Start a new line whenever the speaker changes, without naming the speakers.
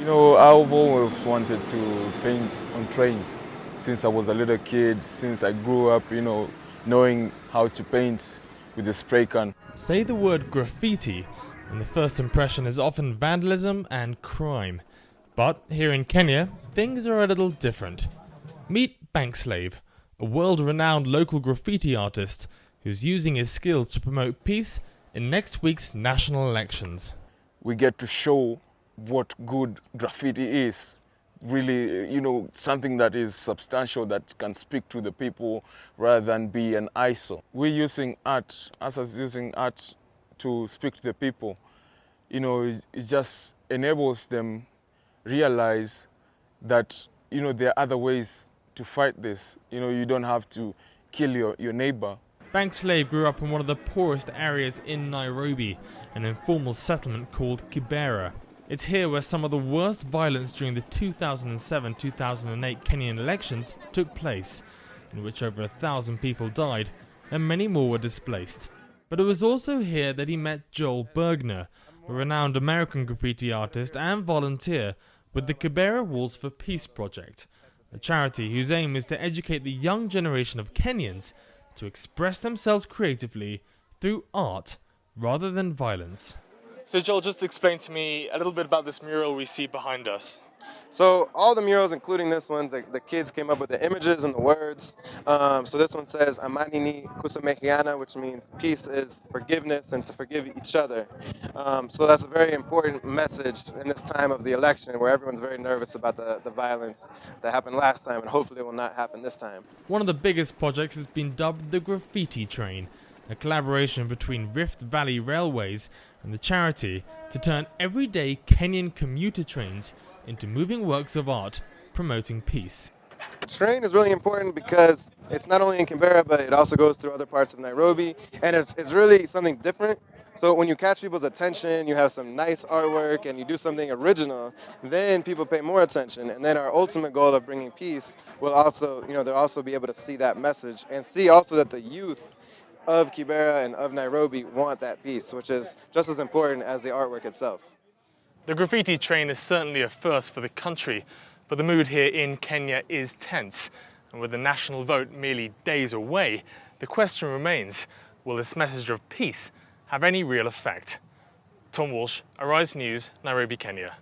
You know, I've always wanted to paint on trains since I was a little kid, since I grew up, knowing how to paint with a spray can.
Say the word graffiti, and the first impression is often vandalism and crime. But here in Kenya, things are a little different. Meet Bankslave, a world-renowned local graffiti artist who's using his skills to promote peace in next week's national elections.
We get to show what good graffiti is. Really, something that is substantial, that can speak to the people rather than be an eyesore. We're using art, us as using art to speak to the people. It just enables them realize that, there are other ways to fight this. You don't have to kill your neighbor.
Bankslave grew up in one of the poorest areas in Nairobi, an informal settlement called Kibera. It's here where some of the worst violence during the 2007-2008 Kenyan elections took place, in which over 1,000 people died and many more were displaced. But it was also here that he met Joel Bergner, a renowned American graffiti artist and volunteer with the Kibera Walls for Peace project, a charity whose aim is to educate the young generation of Kenyans to express themselves creatively through art rather than violence. So Joel, just explain to me a little bit about this mural we see behind us.
So all the murals, including this one, the kids came up with the images and the words. So this one says Amani ni kusameheana, which means peace is forgiveness and to forgive each other. So that's a very important message in this time of the election where everyone's very nervous about the violence that happened last time, and hopefully it will not happen this time.
One of the biggest projects has been dubbed the Graffiti Train, a collaboration between Rift Valley Railways and the charity to turn everyday Kenyan commuter trains into moving works of art promoting peace.
The train is really important because it's not only in Canberra, but it also goes through other parts of Nairobi, and it's really something different. So when you catch people's attention, you have some nice artwork, and you do something original, then people pay more attention. And then our ultimate goal of bringing peace will also, they'll also be able to see that message and see also that the youth of Kibera and of Nairobi want that peace, which is just as important as the artwork itself.
The graffiti train is certainly a first for the country, but the mood here in Kenya is tense. And with the national vote merely days away, the question remains, will this message of peace have any real effect? Tom Walsh, Arise News, Nairobi, Kenya.